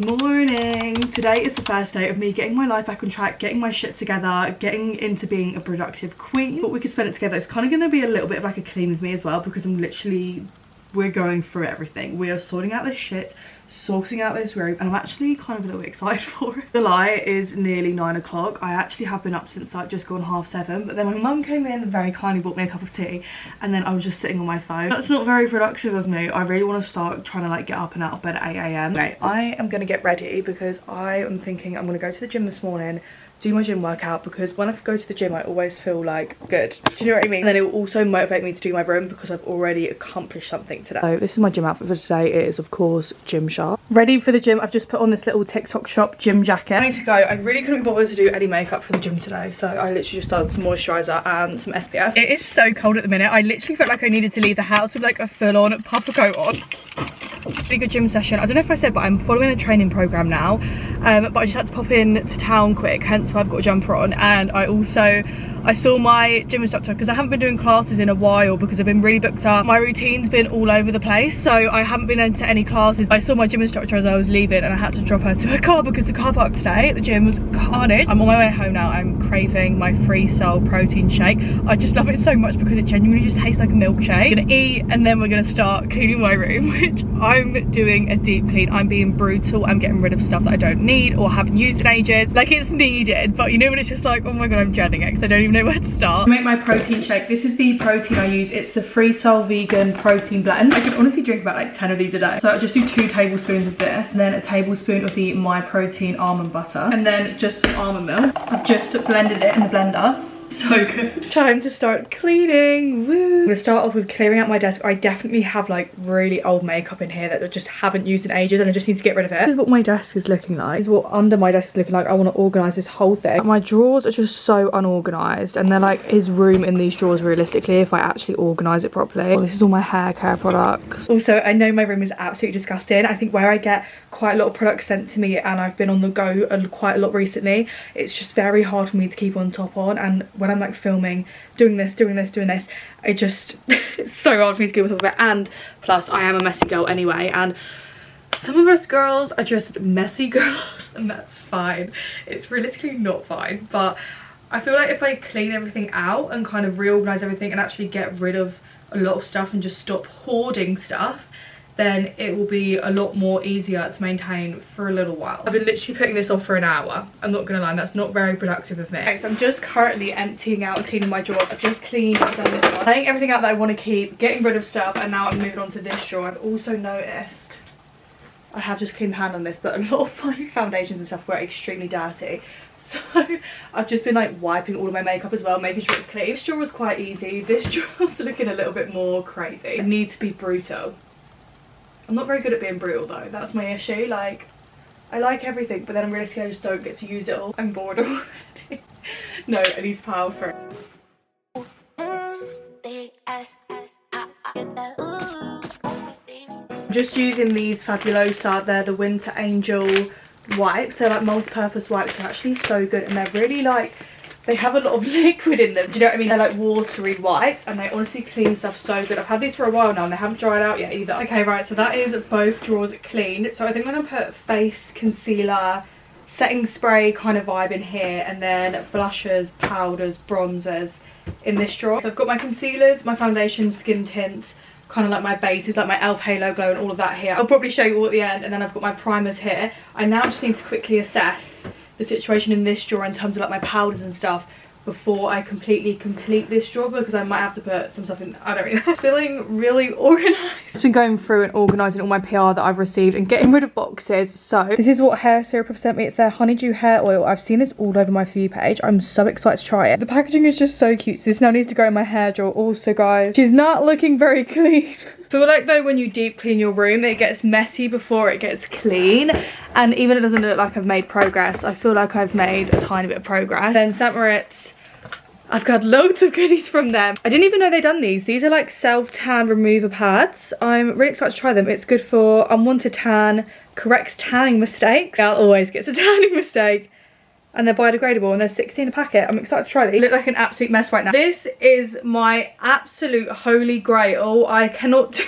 Morning! Today is the first day of me getting my life back on track, getting my shit together, getting into being a productive queen. But we could spend it together. It's kind of going to be a little bit of like a clean with me as well, because we're going through everything. We are sorting out this shit, sorting out this room, and I'm actually kind of a little bit excited for it. The lie is nearly 9 o'clock. I actually have been up since like just gone 7:30, but then my mum came in and very kindly bought me a cup of tea, and then I was just sitting on my phone. That's not very productive of me. I really want to start trying to like get up and out of bed at 8 AM. Okay, I am going to get ready because I am thinking I'm going to go to the gym this morning, do my gym workout, because when I go to the gym I always feel like good. Do you know what I mean? And then it will also motivate me to do my room because I've already accomplished something today. So this is my gym outfit for today. It is of course gym sharp. Ready for the gym. I've just put on this little TikTok shop gym jacket. I need to go. I really couldn't bother to do any makeup for the gym today, so I literally just done some moisturiser and some SPF. It is so cold at the minute. I literally felt like I needed to leave the house with like a full-on puffer coat on. Really good gym session. I don't know if I said, but I'm following a training program now, but I just had to pop in to town quick, hence why I've got a jumper on. And I saw my gym instructor because I haven't been doing classes in a while because I've been really booked up. My routine's been all over the place, so I haven't been into any classes. I saw my gym instructor as I was leaving and I had to drop her to her car because the car park today at the gym was carnage. I'm on my way home now. I'm craving my Free Soul protein shake. I just love it so much because it genuinely just tastes like a milkshake. I'm gonna eat and then we're gonna start cleaning my room, which I'm doing a deep clean. I'm being brutal. I'm getting rid of stuff that I don't need or haven't used in ages. Like, it's needed, but you know when it's just like, oh my god, I'm dreading it because I don't even know where to start. Make my protein shake. This is the protein I use. It's the Free Soul vegan protein blend. I can honestly drink about like 10 of these a day. So I just do 2 tablespoons of this, and then a tablespoon of the My Protein almond butter, and then just some almond milk. I've just blended it in the blender. So good. Time to start cleaning. Woo. I'm gonna start off with clearing out my desk. I definitely have like really old makeup in here that I just haven't used in ages and I just need to get rid of it. This is what my desk is looking like. This is what under my desk is looking like. I want to organise this whole thing. My drawers are just so unorganised, and they're like, is room in these drawers realistically if I actually organise it properly? Oh, this is all my hair care products. Also, I know my room is absolutely disgusting. I think where I get quite a lot of products sent to me and I've been on the go quite a lot recently, it's just very hard for me to keep on top on, and when I'm like filming, doing this, I just it's so hard for me to keep on top of it. And plus I am a messy girl anyway, and some of us girls are just messy girls, and that's fine. It's realistically not fine, but I feel like if I clean everything out and kind of reorganize everything and actually get rid of a lot of stuff and just stop hoarding stuff, then it will be a lot more easier to maintain for a little while. I've been literally putting this off for an hour. I'm not gonna lie, that's not very productive of me. Okay, so I'm just currently emptying out and cleaning my drawers. I've just cleaned, I've done this one. Laying everything out that I want to keep, getting rid of stuff, and now I'm moving on to this drawer. I've also noticed, I have just cleaned the hand on this, but a lot of my foundations and stuff were extremely dirty. So I've just been like wiping all of my makeup as well, making sure it's clean. This drawer was quite easy. This drawer's looking a little bit more crazy. I need to be brutal. I'm not very good at being brutal though, that's my issue. Like, I like everything, but then realistically I just don't get to use it all. I'm bored already. No, I need to power through. I'm just using these Fabulosa, they're the Winter Angel wipes. They're like multi-purpose wipes. They're actually so good, and they're really like, they have a lot of liquid in them, do you know what I mean? They're like watery wipes, and they honestly clean stuff so good. I've had these for a while now and they haven't dried out yet either. Okay, right, so that is both drawers cleaned. So I think I'm gonna put face concealer, setting spray kind of vibe in here, and then blushers, powders, bronzers in this drawer. So I've got my concealers, my foundations, skin tints, kind of like my bases, like my e.l.f. Halo Glow and all of that here. I'll probably show you all at the end, and then I've got my primers here. I now just need to quickly assess the situation in this drawer in terms of like my powders and stuff before I completely complete this drawer, because I might have to put some stuff in. I don't really know. Feeling really organised. I've been going through and organising all my PR that I've received and getting rid of boxes. So this is what Hair Syrup have sent me. It's their honeydew hair oil. I've seen this all over my For You page. I'm so excited to try it. The packaging is just so cute. So this now needs to go in my hair drawer. Also guys, she's not looking very clean. I feel like though when you deep clean your room, it gets messy before it gets clean, and even it doesn't look like I've made progress, I feel like I've made a tiny bit of progress. Then St. Moritz, I've got loads of goodies from them. I didn't even know they'd done these. These are like self-tan remover pads. I'm really excited to try them. It's good for unwanted tan, corrects tanning mistakes. Girl always gets a tanning mistake. And they're biodegradable, and they're 16 a packet. I'm excited to try these. They look like an absolute mess right now. This is my absolute holy grail. I cannot do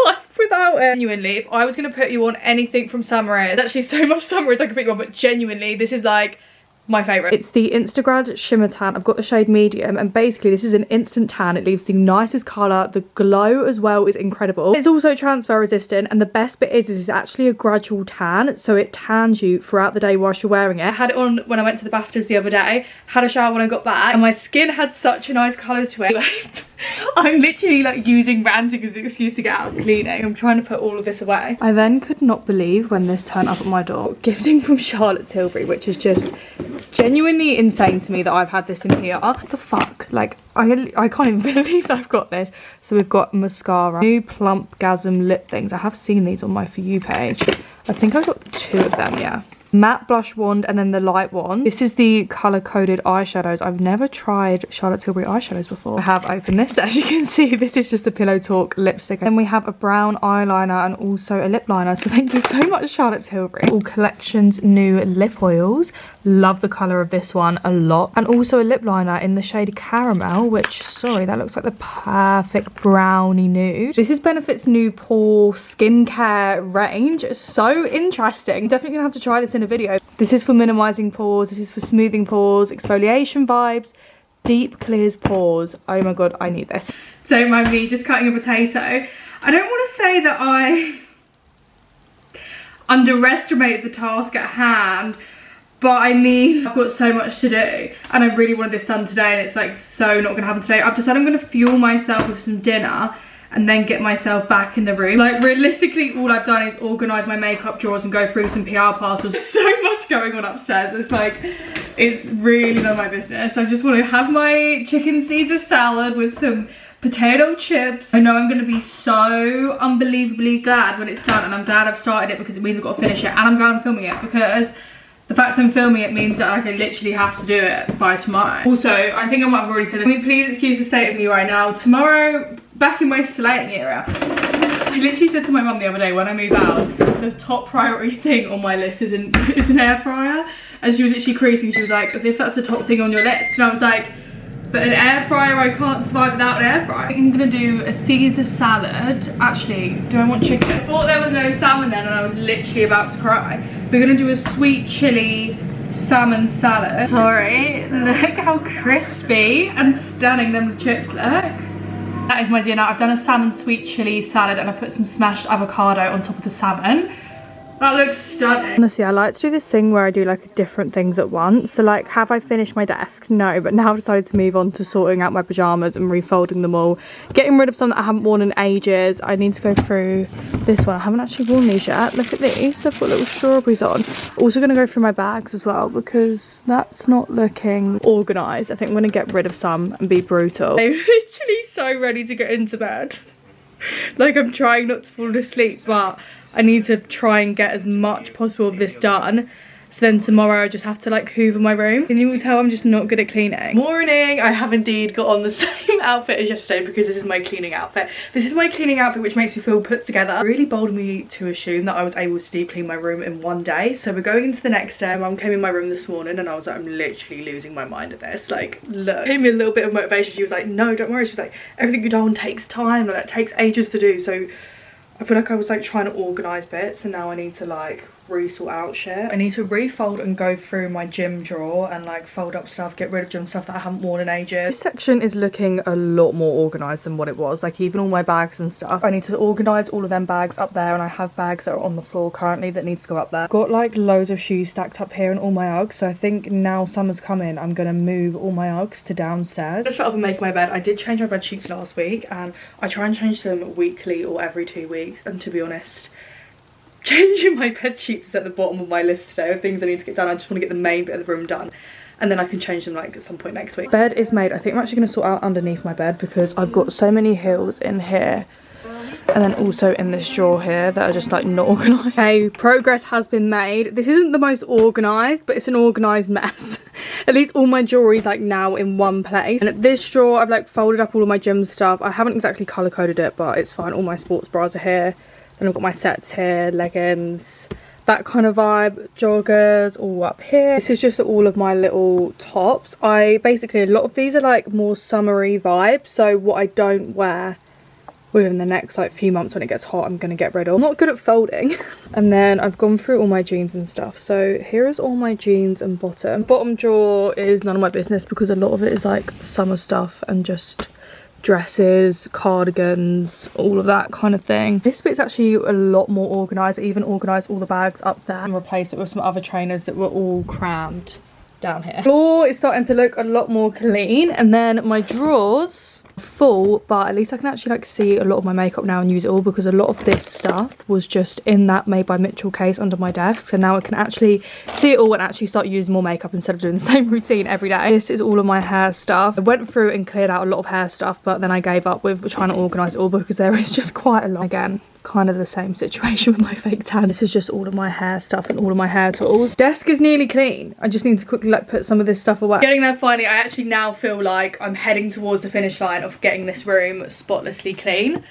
life without it. Genuinely, if I was going to put you on anything from Summer, there's actually so much Summer I could put you on, but genuinely, this is like my favourite. It's the Instagrad Shimmer Tan. I've got the shade medium, and basically this is an instant tan. It leaves the nicest colour. The glow as well is incredible. It's also transfer resistant, and the best bit is it's actually a gradual tan, so it tans you throughout the day whilst you're wearing it. I had it on when I went to the BAFTAs the other day, had a shower when I got back, and my skin had such a nice colour to it. I'm literally like using ranting as an excuse to get out of cleaning. I'm trying to put all of this away. I then could not believe when this turned up at my door. Gifting from Charlotte Tilbury, which is just genuinely insane to me that I've had this in here. What the fuck? Like, I can't even believe I've got this. So we've got mascara, new Plumpgasm lip things. I have seen these on my For You page. I think I got 2 of them, yeah. Matte blush wand and then the light wand. This is the colour coded eyeshadows. I've never tried Charlotte Tilbury eyeshadows before. I have opened this. As you can see, this is just a Pillow Talk lipstick. Then we have a brown eyeliner and also a lip liner. So thank you so much, Charlotte Tilbury. All Collections new lip oils. Love the colour of this one a lot. And also a lip liner in the shade Caramel, which, sorry, that looks like the perfect brownie nude. This is Benefit's new pore skincare range. So interesting. Definitely gonna have to try this in a video. This is for minimizing pores, this is for smoothing pores, exfoliation vibes, deep clears pores. Oh my god, I need this. Don't mind me just cutting a potato. I don't want to say that I underestimated the task at hand, but I mean, I've got so much to do and I really wanted this done today, and it's like so not gonna happen today. I've decided I'm gonna fuel myself with some dinner and then get myself back in the room. Like, realistically, all I've done is organise my makeup drawers and go through some PR parcels. There's so much going on upstairs. It's like, it's really none of my business. I just want to have my chicken Caesar salad with some potato chips. I know I'm going to be so unbelievably glad when it's done, and I'm glad I've started it because it means I've got to finish it, and I'm glad I'm filming it because the fact I'm filming it means that like, I literally have to do it by tomorrow. Also, I think I might have already said this. Can you please excuse the state of me right now? Tomorrow, back in my slating era. I literally said to my mum the other day when I move out, the top priority thing on my list is an air fryer. And she was literally creasing. She was like, as if that's the top thing on your list. And I was like, but an air fryer, I can't survive without an air fryer. I'm gonna do a Caesar salad. Actually, do I want chicken? I thought there was no salmon then and I was literally about to cry. We're gonna do a sweet chili salmon salad. Sorry, look how crispy and stunning them chips look. That is my dinner. I've done a salmon sweet chili salad and I put some smashed avocado on top of the salmon. That looks stunning. Honestly, I like to do this thing where I do like different things at once. So like, have I finished my desk? No, but now I've decided to move on to sorting out my pajamas and refolding them all. Getting rid of some that I haven't worn in ages. I need to go through this one. I haven't actually worn these yet. Look at these. They've got little strawberries on. Also gonna go through my bags as well because that's not looking organised. I think I'm gonna get rid of some and be brutal. I'm literally so ready to get into bed. Like, I'm trying not to fall asleep, but I need to try and get as much possible of this done. So then tomorrow I just have to like hoover my room. Can you tell I'm just not good at cleaning? Morning, I have indeed got on the same outfit as yesterday because this is my cleaning outfit. This is my cleaning outfit which makes me feel put together. It really bold of me to assume that I was able to deep clean my room in one day. So we're going into the next day. My mum came in my room this morning and I was like, I'm literally losing my mind at this. Like, look, gave me a little bit of motivation. She was like, no, don't worry. She was like, everything you've done takes time. Like, it takes ages to do. So I feel like I was like trying to organise bits and now I need to like re-sort out shit. I need to refold and go through my gym drawer and like fold up stuff, get rid of gym stuff that I haven't worn in ages. This section is looking a lot more organised than what it was, like even all my bags and stuff. I need to organise all of them bags up there, and I have bags that are on the floor currently that needs to go up there. Got like loads of shoes stacked up here and all my Uggs, so I think now summer's coming I'm gonna move all my Uggs to downstairs. Just shut up and make my bed. I did change my bed sheets last week and I try and change them weekly or every 2 weeks, and to be honest, changing my bed sheets is at the bottom of my list today of things I need to get done. I just want to get the main bit of the room done and then I can change them like at some point next week. Bed is made. I think I'm actually going to sort out underneath my bed because I've got so many heels in here and then also in this drawer here that are just like not organised. Okay, progress has been made. This isn't the most organised, but it's an organised mess. At least all my jewelry is like now in one place. And at this drawer I've like folded up all of my gym stuff. I haven't exactly colour coded it, but it's fine. All my sports bras are here. And I've got my sets here, leggings, that kind of vibe, joggers all up here. This is just all of my little tops. Basically, a lot of these are like more summery vibes. So what I don't wear within the next like few months when it gets hot I'm gonna get rid of. I'm not good at folding. And then I've gone through all my jeans and stuff. So here is all my jeans and bottom drawer is none of my business because a lot of it is like summer stuff and just dresses, cardigans, all of that kind of thing. This bit's actually a lot more organised. I even organised all the bags up there and replaced it with some other trainers that were all crammed down here. Floor is starting to look a lot more clean, and then my drawers full, but at least I can actually like see a lot of my makeup now and use it all, because a lot of this stuff was just in that Made by Mitchell case under my desk, so now I can actually see it all and actually start using more makeup instead of doing the same routine every day. This is all of my hair stuff. I went through and cleared out a lot of hair stuff, but then I gave up with trying to organise it all because there is just quite a lot. Again, kind of the same situation with my fake tan. This is just all of my hair stuff and all of my hair tools. Desk is nearly clean. I just need to quickly like put some of this stuff away. Getting there finally. I actually now feel like I'm heading towards the finish line of getting this room spotlessly clean,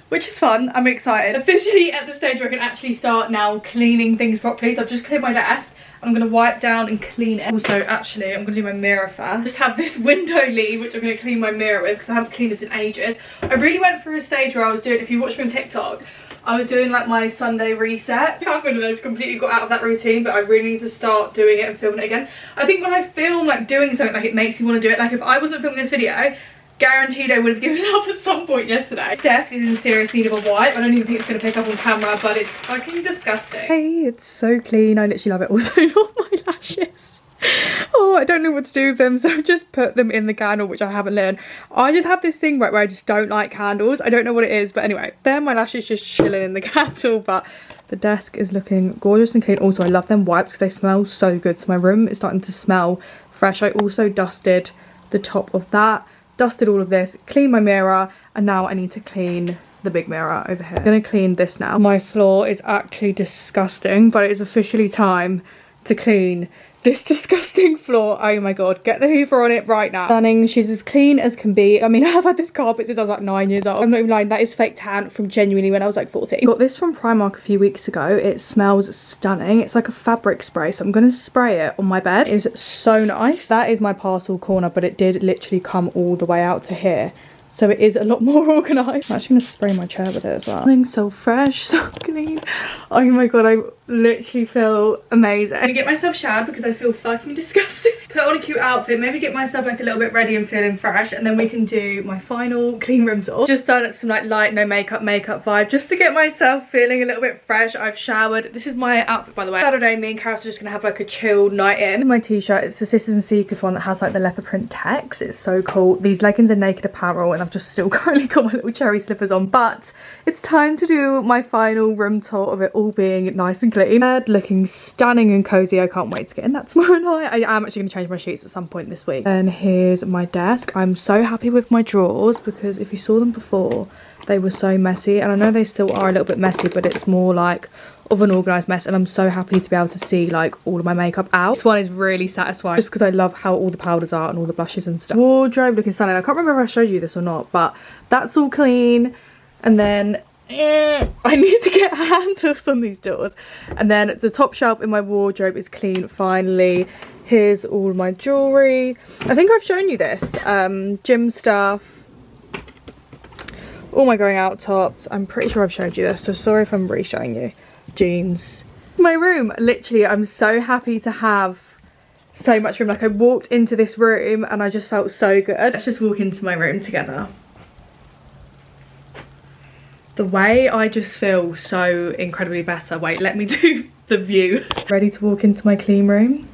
which is fun. I'm excited. Officially at the stage where I can actually start now cleaning things properly. So I've just cleared my desk. I'm going to wipe down and clean it. Also, actually, I'm going to do my mirror first. Just have this window lead, which I'm going to clean my mirror with because I haven't cleaned this in ages. I really went through a stage where I was doing, if you watch me on TikTok, I was doing like my Sunday reset. It happened and I just completely got out of that routine, but I really need to start doing it and filming it again. I think when I film like doing something, like it makes me want to do it. Like if I wasn't filming this video, guaranteed I would have given up at some point yesterday. This desk is in serious need of a wipe. I don't even think it's going to pick up on camera, but it's fucking disgusting. Hey, it's so clean. I literally love it. Also, not my lashes. Oh, I don't know what to do with them, so I've just put them in the candle, which I haven't lit. I just have this thing right where I just don't like candles. I don't know what it is, but anyway, there my lashes just chilling in the candle, but the desk is looking gorgeous and clean. Also, I love them wipes because they smell so good. So my room is starting to smell fresh. I also dusted the top of that, dusted all of this, cleaned my mirror, and now I need to clean the big mirror over here. I'm gonna clean this now. My floor is actually disgusting, but it's officially time to clean this disgusting floor. Oh my god, get the hoover on it right now. Stunning. She's as clean as can be. I mean, I've had this carpet since I was like 9 years old. I'm not even lying, that is fake tan from genuinely when I was like 14. Got this from Primark a few weeks ago. It smells stunning. It's like a fabric spray, so I'm gonna spray it on my bed. It is so nice. That is my parcel corner, but it did literally come all the way out to here, so it is a lot more organised. I'm actually gonna spray my chair with it as well. Feeling so fresh, so clean. Oh my god, I literally feel amazing. I'm gonna get myself showered because I feel fucking disgusting. Put on a cute outfit, maybe get myself like a little bit ready and feeling fresh, and then we can do my final clean room tour. Just done some like light, no makeup vibe, just to get myself feeling a little bit fresh. I've showered. This is my outfit, by the way. Saturday, me and Karis are just gonna have like a chill night in. This is my t-shirt. It's the Sisters and Seekers one that has like the leopard print text. It's so cool. These leggings are Naked Apparel, and I've just still currently got my little cherry slippers on, but it's time to do my final room tour of it all being nice and clean. Bed looking stunning and cozy. I can't wait to get in that tomorrow night. I am actually going to change my sheets at some point this week. And here's my desk. I'm so happy with my drawers because if you saw them before, they were so messy, and I know they still are a little bit messy, but it's more like of an organised mess, and I'm so happy to be able to see like all of my makeup out. This one is really satisfying just because I love how all the powders are and all the blushes and stuff. Wardrobe looking stunning. I can't remember if I showed you this or not, but that's all clean. And then I need to get handles on these doors. And then the top shelf in my wardrobe is clean finally. Here's all my jewellery. I think I've shown you this. Gym stuff. All my going out tops. I'm pretty sure I've showed you this, so sorry if I'm re-showing you. Jeans. My room, literally, I'm so happy to have so much room. Like I walked into this room and I just felt so good. Let's just walk into my room together. The way I just feel so incredibly better. Wait, let me do the view. Ready to walk into my clean room?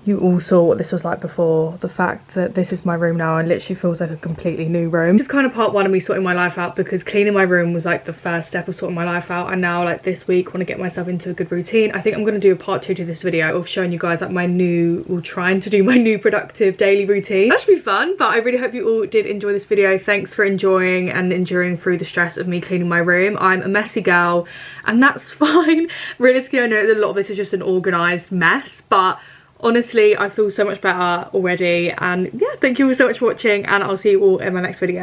You all saw what this was like before. The fact that this is my room now and literally feels like a completely new room. This is kind of part one of me sorting my life out, because cleaning my room was like the first step of sorting my life out, and now like this week I want to get myself into a good routine. I think I'm going to do a part 2 to this video of showing you guys like my new, or trying to do my new productive daily routine. That should be fun, but I really hope you all did enjoy this video. Thanks for enjoying and enduring through the stress of me cleaning my room. I'm a messy girl and that's fine. Realistically, I know that a lot of this is just an organised mess, but honestly, I feel so much better already. And yeah, thank you all so much for watching, and I'll see you all in my next video.